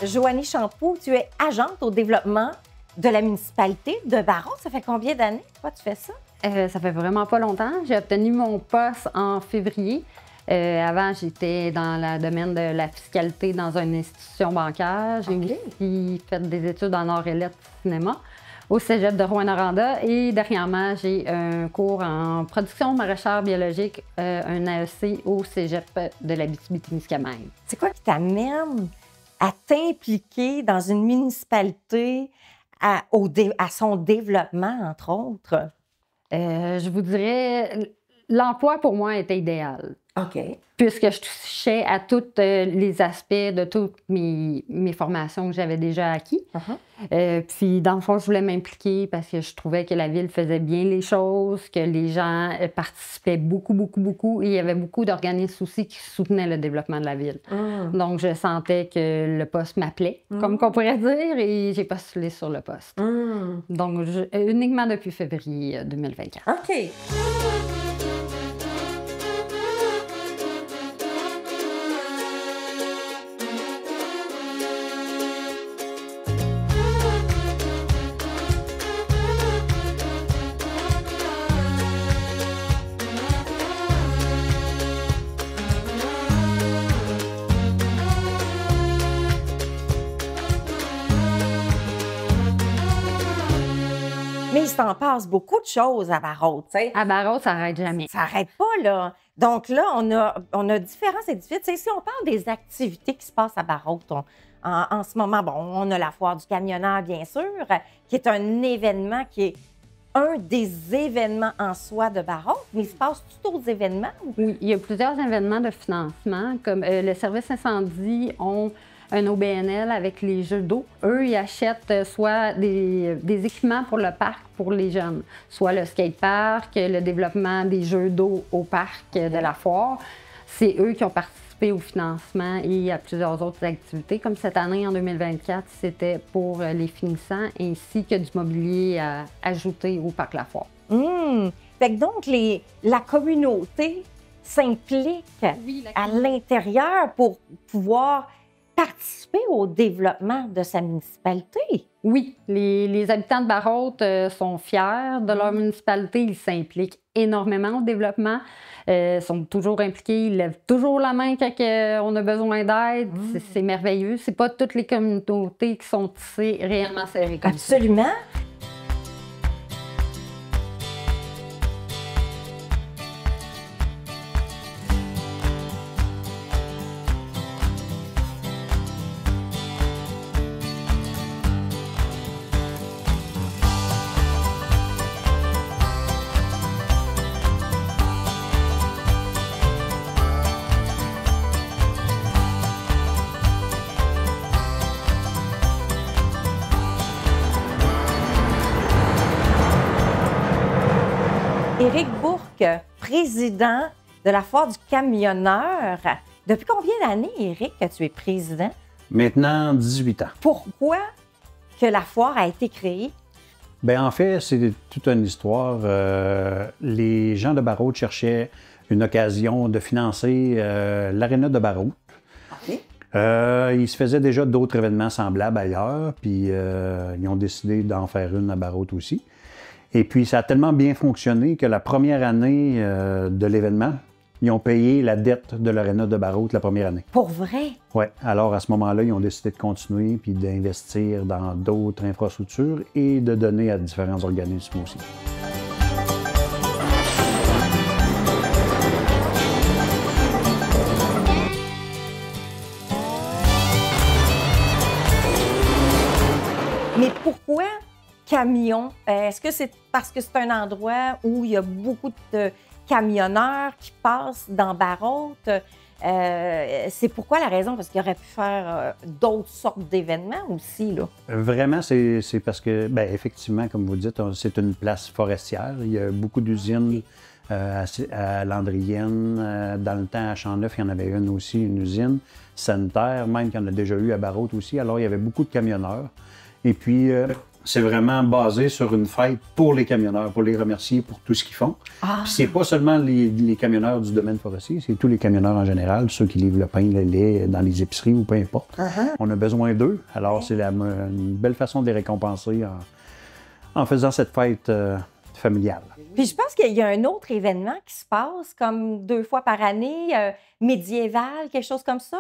Joanie Champoux, tu es agente au développement de la municipalité de Barrault. Ça fait combien d'années que tu fais ça? Ça fait vraiment pas longtemps. J'ai obtenu mon poste en février. Avant, j'étais dans le domaine de la fiscalité dans une institution bancaire. J'ai aussi fait des études en arts et lettres cinéma au cégep de Rouyn-Noranda. Et dernièrement, j'ai un cours en production maraîchère biologique, un AEC au cégep de l'Abitibi-Témiscamingue. C'est quoi qui t'amène à t'impliquer dans une municipalité, à son développement, entre autres? Je vous dirais, l'emploi pour moi était idéal. OK. Puisque je touchais à tous les aspects de toutes mes formations que j'avais déjà acquis. Puis, dans le fond, je voulais m'impliquer parce que je trouvais que la ville faisait bien les choses, que les gens participaient beaucoup. Et il y avait beaucoup d'organismes aussi qui soutenaient le développement de la ville. Donc, je sentais que le poste m'appelait, comme qu'on pourrait dire, et j'ai postulé sur le poste. Donc, uniquement depuis février 2024. OK. Mais il s'en passe beaucoup de choses à Barrault, tu sais. À Barrault, ça n'arrête jamais. Ça n'arrête pas, là. Donc là, on a différents édifices. Tu sais, si on parle des activités qui se passent à Barrault, en ce moment, bon, on a la foire du camionneur, bien sûr, qui est un événement qui est un des événements en soi de Barrault, mais il se passe d'autres événements? Oui, il y a plusieurs événements de financement, comme le service incendie ont un OBNL avec les jeux d'eau. Eux, ils achètent soit des équipements pour le parc pour les jeunes, soit le skatepark, le développement des jeux d'eau au parc de la foire. C'est eux qui ont participé au financement et à plusieurs autres activités. Comme cette année, en 2024, c'était pour les finissants ainsi que du mobilier ajouté au parc La Foire. Fait que donc, la communauté s'implique à l'intérieur pour pouvoir participer au développement de sa municipalité. Oui, les habitants de Barrault sont fiers de leur municipalité. Ils s'impliquent énormément au développement. Sont toujours impliqués. Ils lèvent toujours la main quand on a besoin d'aide. C'est merveilleux. C'est pas toutes les communautés qui sont tissées réellement serrées comme ça. Absolument. Éric Bourque, président de la foire du camionneur. Depuis combien d'années, Éric, que tu es président? Maintenant, 18 ans. Pourquoi que la foire a été créée? Bien, en fait, c'est toute une histoire. Les gens de Barrault cherchaient une occasion de financer l'aréna de Barrault. OK. Il se faisait déjà d'autres événements semblables ailleurs, puis ils ont décidé d'en faire une à Barrault aussi. Et puis, ça a tellement bien fonctionné que la première année de l'événement, ils ont payé la dette de l'aréna de Barrault la première année. Pour vrai? Oui. Alors, à ce moment-là, ils ont décidé de continuer puis d'investir dans d'autres infrastructures et de donner à différents organismes aussi. Mais pourquoi camion? Est-ce que c'est parce que c'est un endroit où il y a beaucoup de camionneurs qui passent dans Barrault? C'est pourquoi la raison? Parce qu'il aurait pu faire d'autres sortes d'événements aussi, là. Vraiment, c'est parce que, bien, effectivement, comme vous dites, c'est une place forestière. Il y a beaucoup d'usines à Landrienne. Dans le temps, à Champ-Neuf, il y en avait une aussi, une usine sanitaire, même qu'il y en a déjà eu à Barrault aussi. Alors, il y avait beaucoup de camionneurs. Et puis, c'est vraiment basé sur une fête pour les camionneurs, pour les remercier pour tout ce qu'ils font. Ah. Puis c'est pas seulement les camionneurs du domaine forestier, c'est tous les camionneurs en général, ceux qui livrent le pain, le lait dans les épiceries ou peu importe. On a besoin d'eux, alors c'est une belle façon de les récompenser en faisant cette fête familiale. Puis je pense qu'il y a un autre événement qui se passe comme 2 fois par année, médiéval, quelque chose comme ça.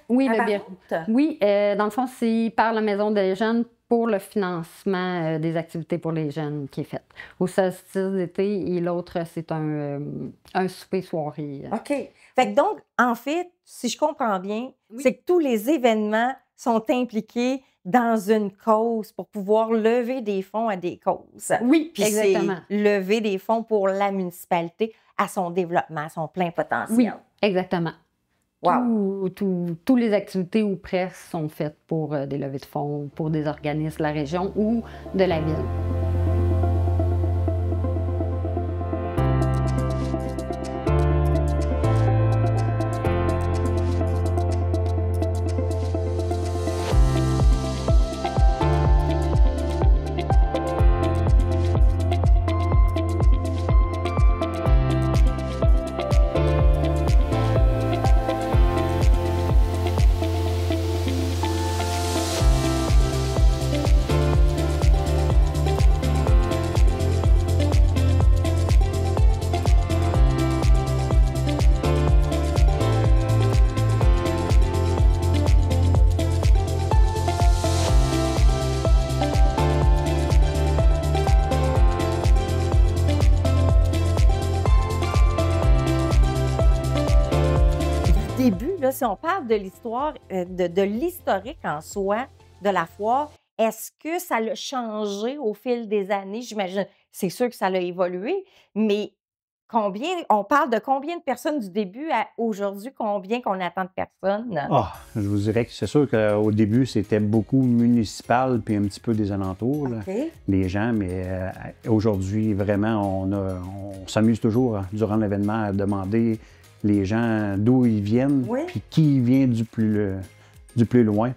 Oui, à le bien. Barrault? Oui, dans le fond, c'est par la Maison des jeunes pour le financement des activités pour les jeunes qui est fait. Au solstice d'été et l'autre, c'est un souper-soirée. OK. Fait que donc, en fait, si je comprends bien, c'est que tous les événements sont impliqués dans une cause pour pouvoir lever des fonds à des causes. Oui, Puis exactement. c'est lever des fonds pour la municipalité à son développement, à son plein potentiel. Oui, exactement. Wow. Tous les activités ou presque sont faites pour des levées de fonds, pour des organismes de la région ou de la ville. Début, là, si on parle de l'histoire, de l'historique en soi de la foire, est-ce que ça l'a changé au fil des années? J'imagine, c'est sûr que ça l'a évolué, mais on parle de combien de personnes du début à aujourd'hui, combien qu'on attend de personnes? Ah, je vous dirais que c'est sûr qu'au début, c'était beaucoup municipal puis un petit peu des alentours, là, OK. les gens, mais aujourd'hui, vraiment, on s'amuse toujours durant l'événement à demander les gens d'où ils viennent, Oui. puis qui vient du plus loin.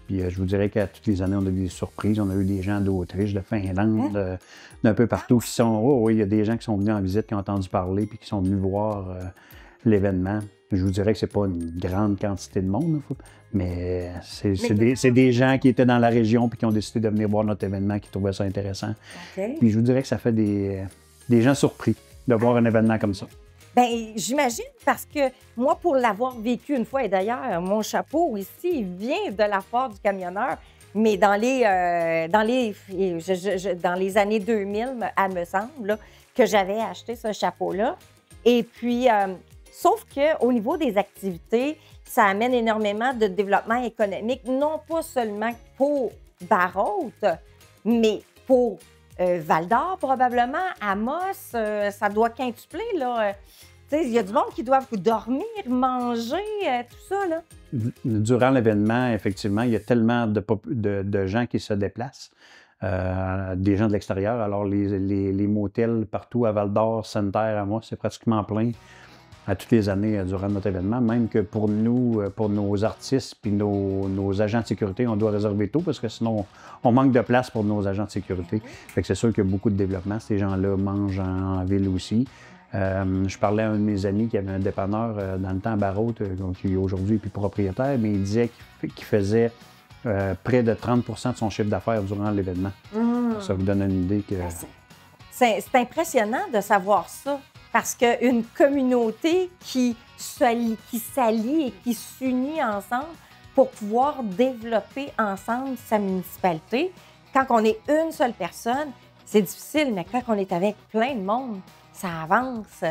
Puis je vous dirais qu'à toutes les années, on a des surprises. On a eu des gens d'Autriche, de Finlande, d'un peu partout qui sont... Oh, oui, il y a des gens qui sont venus en visite, qui ont entendu parler, puis qui sont venus voir l'événement. Je vous dirais que c'est pas une grande quantité de monde, mais c'est des gens qui étaient dans la région puis qui ont décidé de venir voir notre événement, qui trouvaient ça intéressant. OK. Puis je vous dirais que ça fait des gens surpris de voir un événement comme ça. Bien, j'imagine parce que moi, pour l'avoir vécu une fois, et d'ailleurs, mon chapeau ici, il vient de la foire du camionneur, mais dans les années 2000, me semble, là, que j'avais acheté ce chapeau-là. Et puis, sauf qu'au niveau des activités, ça amène énormément de développement économique, non pas seulement pour Barrault, mais pour Val-d'Or, probablement, Amos, ça doit quintupler, là. Il y a du monde qui doivent dormir, manger, tout ça, là. Durant l'événement, effectivement, il y a tellement de gens qui se déplacent, des gens de l'extérieur. Alors, les motels partout à Val-d'Or, Sainte-Terre, Amos, c'est pratiquement plein à toutes les années durant notre événement. Même que pour nous, pour nos artistes puis nos agents de sécurité, on doit réserver tôt parce que sinon, on manque de place pour nos agents de sécurité. Fait que c'est sûr qu'il y a beaucoup de développement. Ces gens-là mangent en ville aussi. Je parlais à un de mes amis qui avait un dépanneur dans le temps à Barrault, qui aujourd'hui est plus propriétaire, mais il disait qu'il faisait près de 30 % de son chiffre d'affaires durant l'événement. Ça vous donne une idée que... C'est impressionnant de savoir ça, parce qu'une communauté qui s'allie et qui s'unit ensemble pour pouvoir développer ensemble sa municipalité, quand on est une seule personne, c'est difficile, mais quand on est avec plein de monde, ça avance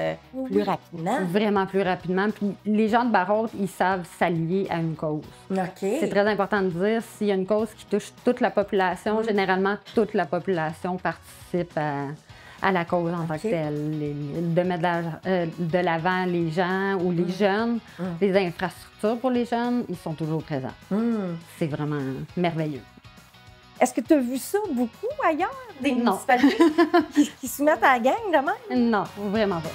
plus rapidement. Vraiment plus rapidement. Puis les gens de Barrault, ils savent s'allier à une cause. OK. C'est très important de dire, s'il y a une cause qui touche toute la population, généralement, toute la population participe à la cause en tant que telle. De mettre de l'avant les gens ou les jeunes, les infrastructures pour les jeunes, ils sont toujours présents. C'est vraiment merveilleux. Est-ce que tu as vu ça beaucoup ailleurs, des municipalités qui se mettent à la gang de même? Non, vraiment pas.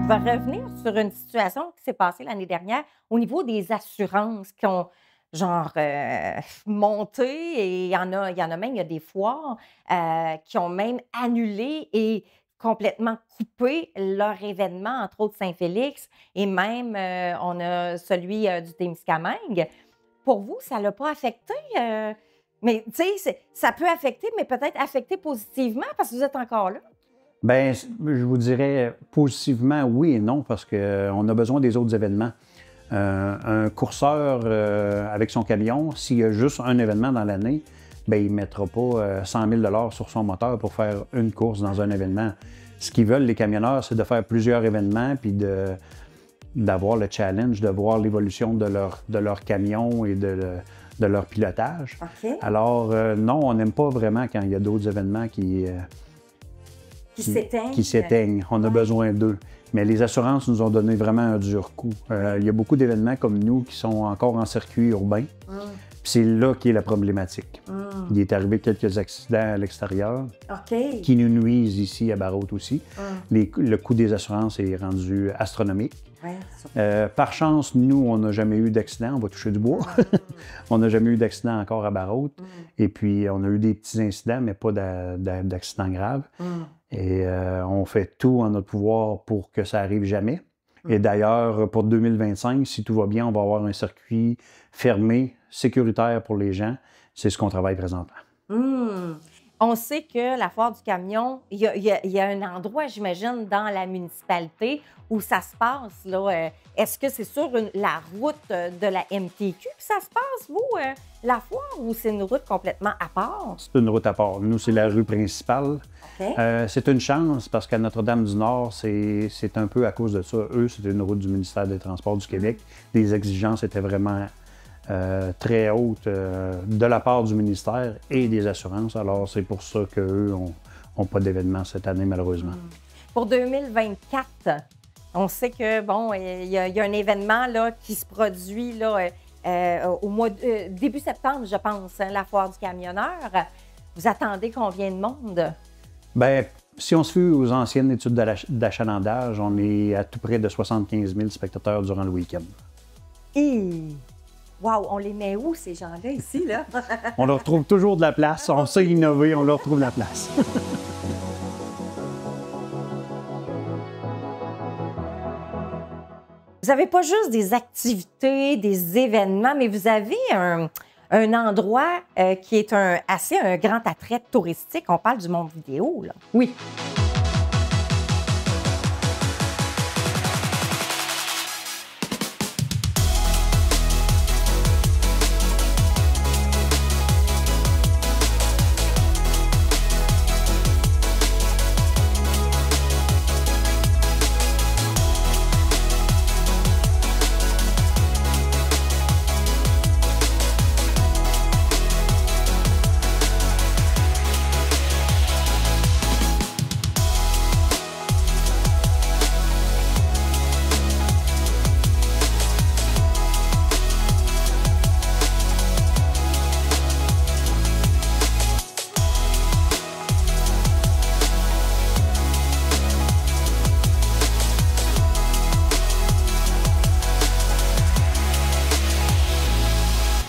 vais revenir sur une situation qui s'est passée l'année dernière au niveau des assurances qui ont genre monté et il y en a même, il y a des foires qui ont même annulé et complètement coupé leur événement, entre autres Saint-Félix et même on a celui du Témiscamingue. Pour vous, ça ne l'a pas affecté? Mais tu sais, ça peut affecter, mais peut-être affecter positivement parce que vous êtes encore là. Bien, je vous dirais positivement oui et non, parce qu'on a besoin des autres événements. Un courseur avec son camion, s'il y a juste un événement dans l'année, bien, il ne mettra pas 100 000 sur son moteur pour faire une course dans un événement. Ce qu'ils veulent, les camionneurs, c'est de faire plusieurs événements puis d'avoir le challenge, de voir l'évolution de leur camion et de leur pilotage. OK. Alors, non, on n'aime pas vraiment quand il y a d'autres événements qui s'éteignent. On a besoin d'eux. Mais les assurances nous ont donné vraiment un dur coup. Il y a beaucoup d'événements comme nous qui sont encore en circuit urbain. Puis c'est là qui est la problématique. Il est arrivé quelques accidents à l'extérieur OK. qui nous nuisent ici à Barrault aussi. Le coût des assurances est rendu astronomique. Ouais, par chance, nous, on n'a jamais eu d'accident. On va toucher du bois. On n'a jamais eu d'accident encore à Barrault. Et puis, on a eu des petits incidents, mais pas d'accidents graves. Et on fait tout en notre pouvoir pour que ça arrive jamais. Et d'ailleurs, pour 2025, si tout va bien, on va avoir un circuit fermé, sécuritaire pour les gens. C'est ce qu'on travaille présentement. On sait que la foire du camion, il y a un endroit, j'imagine, dans la municipalité où ça se passe. Là. Est-ce que c'est sur la route de la MTQ que ça se passe, vous, la foire, ou c'est une route complètement à part? C'est une route à part. Nous, c'est la rue principale. OK. C'est une chance parce qu'à Notre-Dame-du-Nord, c'est un peu à cause de ça. Eux, c'était une route du ministère des Transports du Québec. Les exigences étaient vraiment très hautes de la part du ministère et des assurances. Alors, c'est pour ça qu'eux n'ont pas d'événement cette année, malheureusement. Pour 2024, on sait que, bon, il y a un événement là, qui se produit là, au mois début septembre, je pense, hein, la foire du camionneur. Vous attendez combien de monde? Bien, si on se fie aux anciennes études d'achalandage, on est à tout près de 75 000 spectateurs durant le week-end. Wow, on les met où, ces gens-là, ici, là? On leur trouve toujours de la place. On sait innover, on leur trouve de la place. Vous n'avez pas juste des activités, des événements, mais vous avez un endroit qui est un grand attrait touristique. On parle du monde vidéo, là. Oui.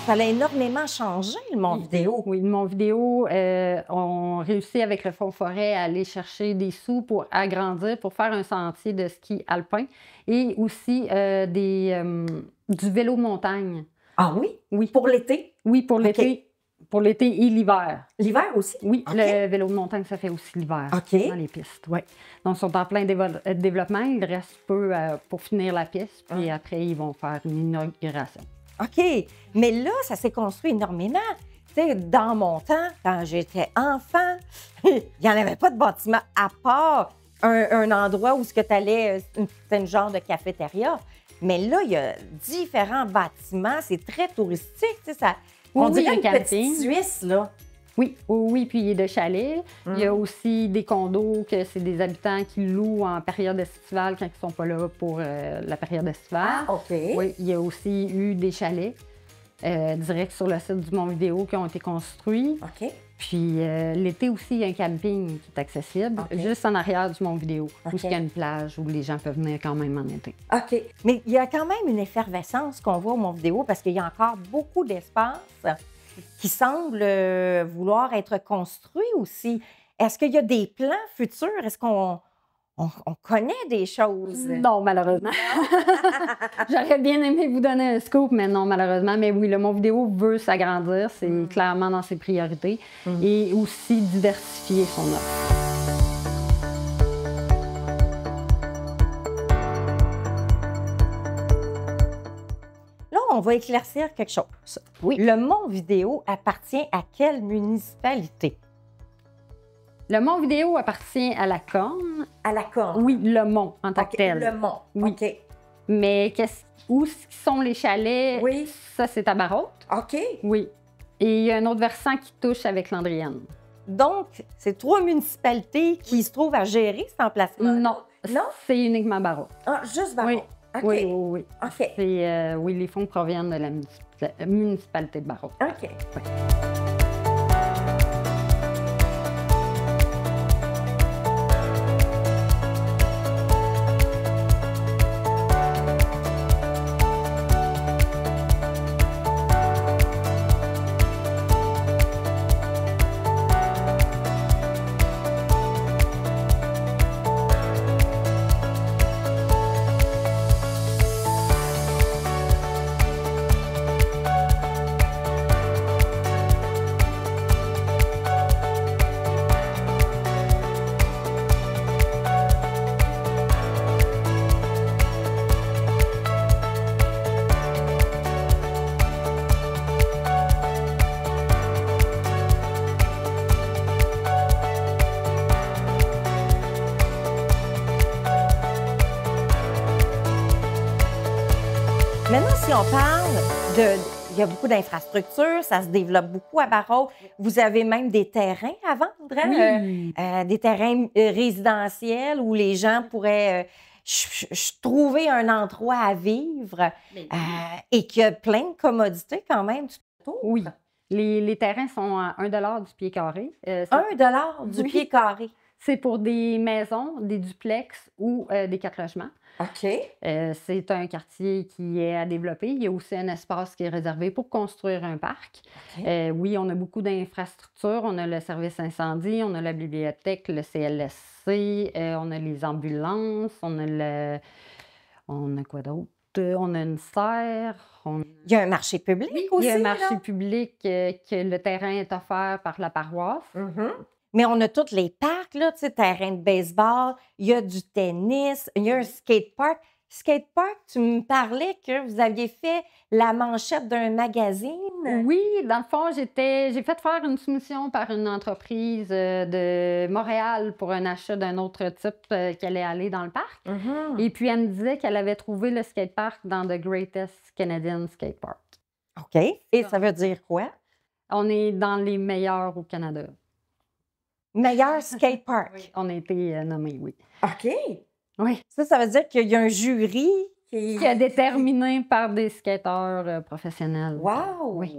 Ça a énormément changé, le monde vidéo. Oui, le monde vidéo, on réussit avec le Fonds Forêt à aller chercher des sous pour agrandir, pour faire un sentier de ski alpin et aussi du vélo montagne. Ah oui? Oui. Pour l'été? Oui, pour l'été. OK. Pour l'été et l'hiver. L'hiver aussi? Oui, OK. le vélo de montagne, ça fait aussi l'hiver OK. dans les pistes. Oui. Donc, ils sont en plein développement. Il reste peu pour finir la piste, puis après, ils vont faire une inauguration. OK. Mais là, ça s'est construit énormément. Tu sais, dans mon temps, quand j'étais enfant, il n'y en avait pas de bâtiment à part un endroit où tu allais, c'était un genre de cafétéria. Mais là, il y a différents bâtiments. C'est très touristique. Tu sais, ça, on dirait une petite Suisse, là. Oui, oui, puis il y a des chalets. Il y a aussi des condos que c'est des habitants qui louent en période estivale quand ils ne sont pas là pour la période estivale. Ah, OK. Oui, il y a aussi eu des chalets. direct sur le site du Mont Vidéo qui ont été construits. OK. Puis l'été aussi, il y a un camping qui est accessible, juste en arrière du Mont Vidéo, où il y a une plage où les gens peuvent venir quand même en été. OK. Mais il y a quand même une effervescence qu'on voit au Mont Vidéo parce qu'il y a encore beaucoup d'espace qui semble vouloir être construit aussi. Est-ce qu'il y a des plans futurs? Est-ce qu'on connaît des choses? Non, malheureusement. J'aurais bien aimé vous donner un scoop, mais non, malheureusement. Mais oui, le Mont Vidéo veut s'agrandir, c'est clairement dans ses priorités, et aussi diversifier son offre. Là, on va éclaircir quelque chose. Oui. Le Mont Vidéo appartient à quelle municipalité? Le Mont Vidéo appartient à la Corne. À la Corne. Oui, le Mont en tant que tel. Le Mont. Oui. OK. Mais où sont les chalets? Oui. Ça, c'est à Barrault. OK. Oui. Et il y a un autre versant qui touche avec Landrienne. Donc, c'est 3 municipalités qui se trouvent à gérer cet emplacement. Non. Non? C'est uniquement Barrault. Ah, juste Barrault. Oui. OK. Oui, oui, oui. OK. Oui, les fonds proviennent de la municipalité de Barrault. OK. Oui. Maintenant, si on parle il y a beaucoup d'infrastructures, ça se développe beaucoup à Barrault. Vous avez même des terrains à vendre, hein? Oui. Des terrains résidentiels où les gens pourraient trouver un endroit à vivre et qu'il y a plein de commodités quand même. Oui. Les terrains sont à 1 $ du pied carré. 1 $ du pied carré. C'est pour des maisons, des duplex ou des 4 logements. OK. C'est un quartier qui est à développer. Il y a aussi un espace qui est réservé pour construire un parc. Okay. Oui, on a beaucoup d'infrastructures. On a le service incendie, on a la bibliothèque, le CLSC, on a les ambulances, on a quoi d'autre? On a une serre. Il y a un marché public aussi. Il y a un marché là? public que le terrain est offert par la paroisse. Mm-hmm. Mais on a tous les parcs, là, tu sais, terrain de baseball, il y a du tennis, il y a un skatepark. Skatepark, tu me parlais que vous aviez fait la manchette d'un magazine. Oui, dans le fond, j'ai fait faire une soumission par une entreprise de Montréal pour un achat d'un autre type qui allait aller dans le parc. Mm-hmm. Et puis, elle me disait qu'elle avait trouvé le skatepark dans The Greatest Canadian Skatepark. OK. Et ça veut dire quoi? On est dans les meilleurs au Canada. Meilleur skatepark. Oui, on a été nommés, oui. OK. Oui. Ça veut dire qu'il y a un jury Qui est déterminé par des skateurs professionnels. Wow! Oui.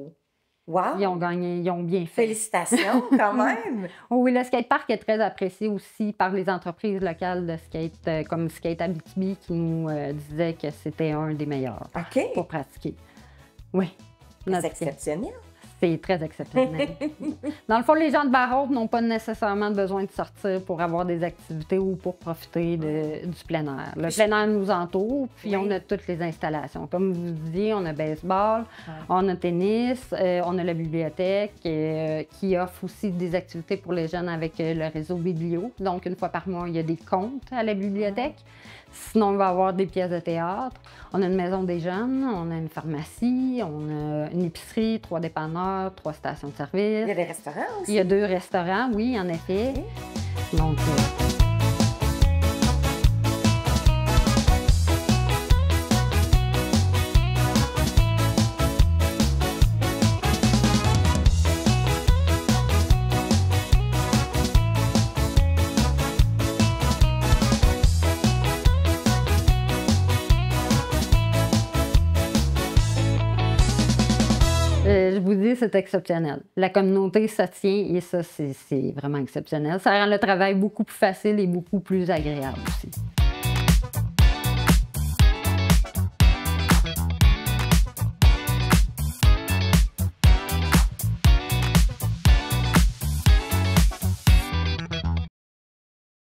Wow! Ils ont gagné, ils ont bien fait. Félicitations quand même! Oui, le skatepark est très apprécié aussi par les entreprises locales de skate, comme Skate Abitibi, qui nous disaient que c'était un des meilleurs OK. pour pratiquer. Oui. C'est exceptionnel. C'est très exceptionnel. Dans le fond, les gens de Barrault n'ont pas nécessairement besoin de sortir pour avoir des activités ou pour profiter du plein air. Le plein air nous entoure, puis on a toutes les installations. Comme vous disiez, on a baseball, on a tennis, on a la bibliothèque qui offre aussi des activités pour les jeunes avec le réseau Biblio. Donc, une fois par mois, il y a des comptes à la bibliothèque. Sinon, on va avoir des pièces de théâtre. On a une maison des jeunes, on a une pharmacie, on a une épicerie, 3 dépanneurs, 3 stations de service. Il y a des restaurants aussi. Il y a 2 restaurants, oui, en effet. Donc, je vous dis, c'est exceptionnel. La communauté se tient et ça, c'est vraiment exceptionnel. Ça rend le travail beaucoup plus facile et beaucoup plus agréable aussi.